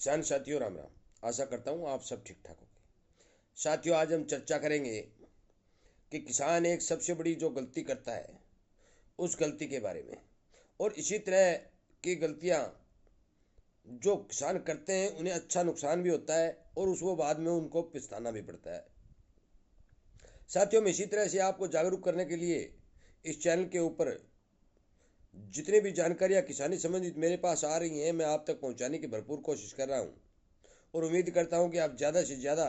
किसान साथियों राम राम। आशा करता हूँ आप सब ठीक ठाक होंगे। साथियों, आज हम चर्चा करेंगे कि किसान एक सबसे बड़ी जो गलती करता है उस गलती के बारे में, और इसी तरह की गलतियाँ जो किसान करते हैं उन्हें अच्छा नुकसान भी होता है और उसको बाद में उनको पछताना भी पड़ता है। साथियों, मैं इसी तरह से आपको जागरूक करने के लिए इस चैनल के ऊपर जितनी भी जानकारियाँ किसानी संबंधित मेरे पास आ रही हैं मैं आप तक पहुँचाने की भरपूर कोशिश कर रहा हूँ, और उम्मीद करता हूँ कि आप ज़्यादा से ज़्यादा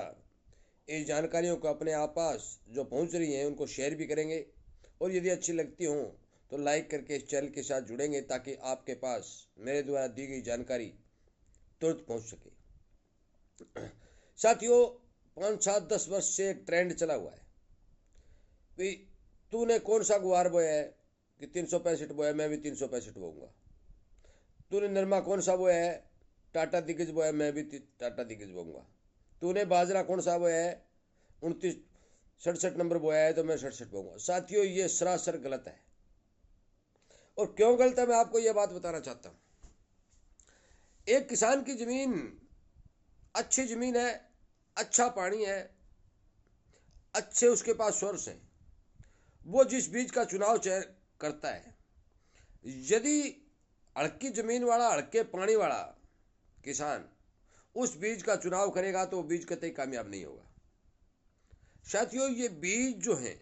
इस जानकारियों को अपने आप पास जो पहुँच रही हैं उनको शेयर भी करेंगे, और यदि अच्छी लगती हों तो लाइक करके इस चैनल के साथ जुड़ेंगे ताकि आपके पास मेरे द्वारा दी गई जानकारी तुरंत पहुँच सके। साथियों, 5 7 10 वर्ष से एक ट्रेंड चला हुआ है भाई, तूने कौन सा गुआर बोया है कि 365 बोया, मैं भी 365 बोऊंगा। तूने नरमा कौन सा बोया है, टाटा दिग्गज बोया, मैं भी टाटा दिग्गज बोऊंगा। तूने बाजरा कौन सा बोया है, 29 67 नंबर बोया है तो मैं 67 बोऊंगा। साथियों, ये सरासर गलत है। और क्यों गलत है मैं आपको यह बात बताना चाहता हूँ। एक किसान की जमीन अच्छी जमीन है, अच्छा पानी है, अच्छे उसके पास सोर्स है, वो जिस बीज का चुनाव चयन करता है, यदि हल्की जमीन वाला, हल्के पानी वाला किसान उस बीज का चुनाव करेगा तो वो बीज कतई कामयाब नहीं होगा। साथियों, ये बीज जो हैं,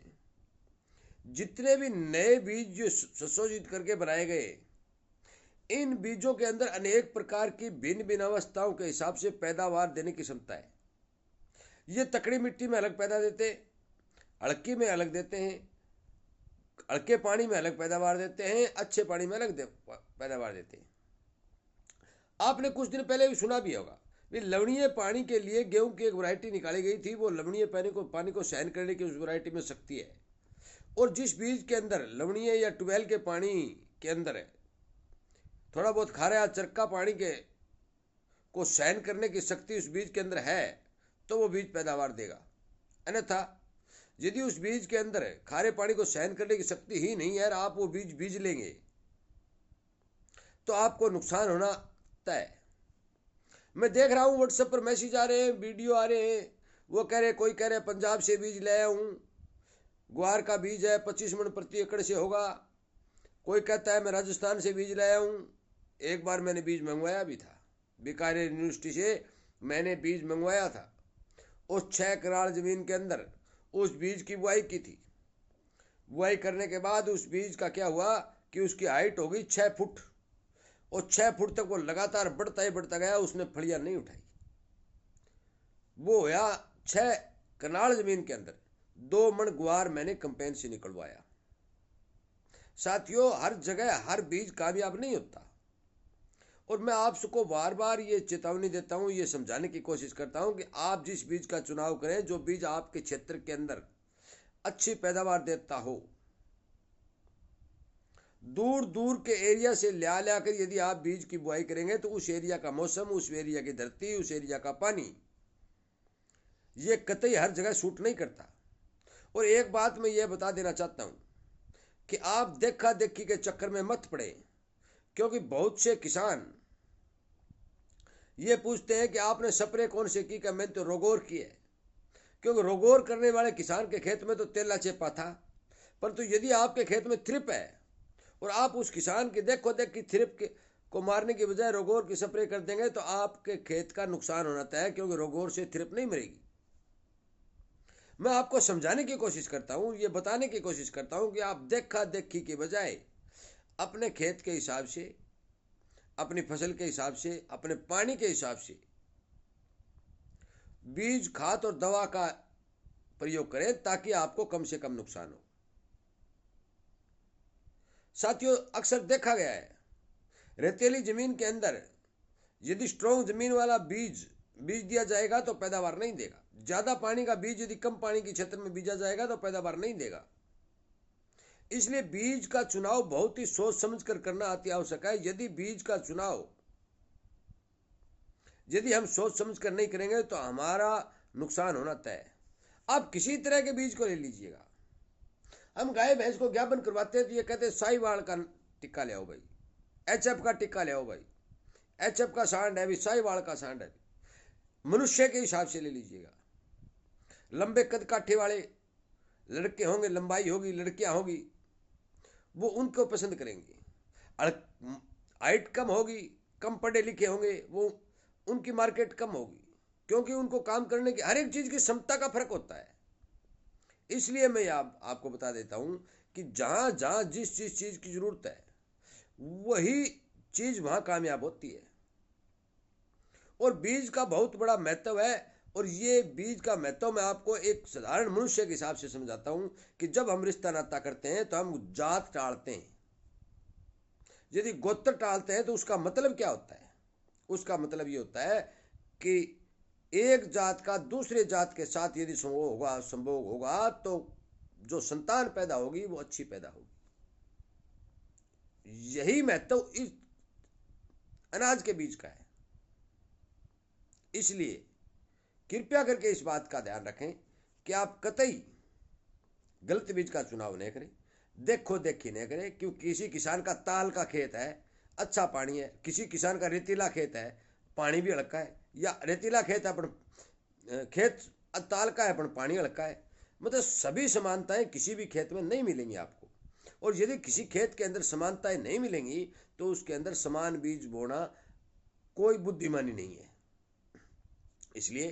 जितने भी नए बीज जो संशोधित करके बनाए गए, इन बीजों के अंदर अनेक प्रकार की भिन्न भिन्न अवस्थाओं के हिसाब से पैदावार देने की क्षमता है। ये तकड़ी मिट्टी में अलग पैदा देते हैं, हल्की में अलग देते हैं, हल्के पानी में अलग पैदावार देते हैं, अच्छे पानी में अलग पैदावार देते हैं। आपने कुछ दिन पहले भी सुना भी होगा, लवणीय पानी के लिए गेहूं की एक वैरायटी निकाली गई थी। वो लवणीय पानी को सहन करने की उस वैरायटी में शक्ति है, और जिस बीज के अंदर लवणीय या ट्यूबवेल के पानी के अंदर है थोड़ा बहुत खारा या चरका पानी के को सहन करने की शक्ति उस बीज के अंदर है तो वो बीज पैदावार देगा। अन्यथा यदि उस बीज के अंदर खारे पानी को सहन करने की शक्ति ही नहीं है और आप वो बीज लेंगे तो आपको नुकसान होना तय। मैं देख रहा हूँ व्हाट्सएप पर मैसेज आ रहे हैं, वीडियो आ रहे हैं, वो कह रहे, कोई कह रहे पंजाब से बीज ले आया हूँ, ग्वार का बीज है, 25 मन प्रति एकड़ से होगा। कोई कहता है मैं राजस्थान से बीज लाया हूँ। एक बार मैंने बीज मंगवाया भी था, बीकानेर यूनिवर्सिटी से मैंने बीज मंगवाया था। उस 6 कनाल जमीन के अंदर उस बीज की बुआई की थी। बुआई करने के बाद उस बीज का क्या हुआ कि उसकी हाइट हो गई 6 फुट, और 6 फुट तक वो लगातार बढ़ता ही बढ़ता गया, उसने फलियां नहीं उठाई। वो होया 6 कनाल जमीन के अंदर 2 मन गुआर मैंने कंपेन से निकलवाया। साथियों, हर जगह हर बीज कामयाब नहीं होता, और मैं आपको बार बार ये चेतावनी देता हूँ, ये समझाने की कोशिश करता हूँ कि आप जिस बीज का चुनाव करें, जो बीज आपके क्षेत्र के अंदर अच्छी पैदावार देता हो। दूर दूर के एरिया से ला कर यदि आप बीज की बुआई करेंगे तो उस एरिया का मौसम, उस एरिया की धरती, उस एरिया का पानी, ये कतई हर जगह सूट नहीं करता। और एक बात मैं ये बता देना चाहता हूँ कि आप देखा देखी के चक्कर में मत पड़े, क्योंकि बहुत से किसान ये पूछते हैं कि आपने स्प्रे कौन से की, का मैंने तो रोगोर की है। क्योंकि रोगोर करने वाले किसान के खेत में तो तेला चेपा था, परंतु यदि आपके खेत में थ्रिप है और आप उस किसान की देखो देख की थ्रिप को मारने की बजाय रोगोर की स्प्रे कर देंगे तो आपके खेत का नुकसान होना तय है, क्योंकि रोगोर से थ्रिप नहीं मरेगी। मैं आपको समझाने की कोशिश करता हूँ, ये बताने की कोशिश करता हूँ कि आप देखा देखी के बजाय अपने खेत के हिसाब से, अपनी फसल के हिसाब से, अपने पानी के हिसाब से बीज, खाद और दवा का प्रयोग करें ताकि आपको कम से कम नुकसान हो। साथियों, अक्सर देखा गया है रेतीली जमीन के अंदर यदि स्ट्रॉन्ग जमीन वाला बीज दिया जाएगा तो पैदावार नहीं देगा। ज्यादा पानी का बीज यदि कम पानी के क्षेत्र में बीजा जाएगा तो पैदावार नहीं देगा। इसलिए बीज का चुनाव बहुत ही सोच समझ कर करना अति आवश्यक है। यदि बीज का चुनाव यदि हम सोच समझ कर नहीं करेंगे तो हमारा नुकसान होना तय है। आप किसी तरह के बीज को ले लीजिएगा। हम गाय भैंस को ज्ञापन करवाते हैं तो ये कहते हैं साहिवाल का टिक्का ले आओ भाई, HF का टिक्का ले आओ भाई, HF का सांड है भी, साहिवाल का सांड है, मनुष्य के हिसाब से ले लीजिएगा। लंबे कद काठे वाले लड़के होंगे, लंबाई होगी, लड़कियां होगी, वो उनको पसंद करेंगे। हाइट कम होगी, कम पढ़े लिखे होंगे, वो उनकी मार्केट कम होगी, क्योंकि उनको काम करने की हर एक चीज की क्षमता का फर्क होता है। इसलिए मैं आपको बता देता हूं कि जहां जहां जिस चीज की जरूरत है वही चीज वहां कामयाब होती है। और बीज का बहुत बड़ा महत्व है। और ये बीज का महत्व मैं आपको एक साधारण मनुष्य के हिसाब से समझाता हूं कि जब हम रिश्ता नाता करते हैं तो हम जात टालते हैं। यदि गोत्र टालते हैं तो उसका मतलब क्या होता है? उसका मतलब ये होता है कि एक जात का दूसरे जात के साथ यदि संभोग होगा तो जो संतान पैदा होगी वो अच्छी पैदा होगी। यही महत्व इस अनाज के बीज का है। इसलिए कृपया करके इस बात का ध्यान रखें कि आप कतई गलत बीज का चुनाव नहीं करें, देखो देखी नहीं करें। क्योंकि किसी किसान का ताल का खेत है, अच्छा पानी है, किसी किसान का रेतीला खेत है, पानी भी हल्का है, या रेतीला खेत है पर खेत ताल का है पर पानी हल्का है। मतलब सभी समानताएं किसी भी खेत में नहीं मिलेंगी आपको। और यदि किसी खेत के अंदर समानताएं नहीं मिलेंगी तो उसके अंदर समान बीज बोना कोई बुद्धिमानी नहीं है। इसलिए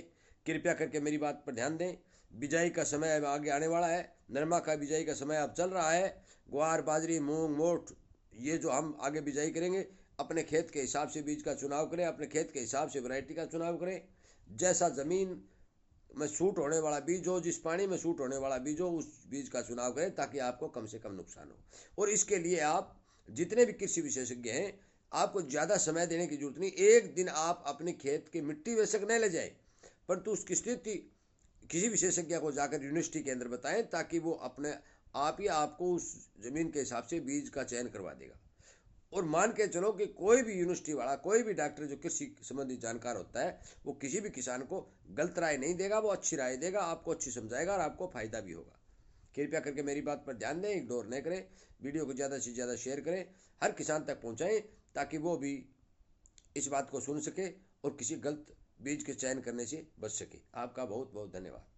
कृपया करके मेरी बात पर ध्यान दें। बिजाई का समय अब आगे आने वाला है, नरमा का बिजाई का समय अब चल रहा है। ग्वार, बाजरी, मूंग, मोठ, ये जो हम आगे बिजाई करेंगे, अपने खेत के हिसाब से बीज का चुनाव करें, अपने खेत के हिसाब से वैरायटी का चुनाव करें। जैसा ज़मीन में सूट होने वाला बीज हो, जिस पानी में सूट होने वाला बीज हो, उस बीज का चुनाव करें ताकि आपको कम से कम नुकसान हो। और इसके लिए आप जितने भी कृषि विशेषज्ञ हैं, आपको ज़्यादा समय देने की जरूरत नहीं। एक दिन आप अपने खेत की मिट्टी बेशक नहीं ले जाए, परंतु उसकी स्थिति किसी विशेषज्ञ को जाकर यूनिवर्सिटी के अंदर बताएं ताकि वो अपने आप ही आपको उस जमीन के हिसाब से बीज का चयन करवा देगा। और मान के चलो कि कोई भी यूनिवर्सिटी वाला, कोई भी डॉक्टर जो कृषि संबंधी जानकार होता है, वो किसी भी किसान को गलत राय नहीं देगा, वो अच्छी राय देगा, आपको अच्छी समझाएगा और आपको फायदा भी होगा। कृपया करके मेरी बात पर ध्यान दें, इग्नोर नहीं करें, वीडियो को ज़्यादा से ज़्यादा शेयर करें, हर किसान तक पहुँचाएँ ताकि वो भी इस बात को सुन सके और किसी गलत बीज के चयन करने से बच सके। आपका बहुत बहुत धन्यवाद।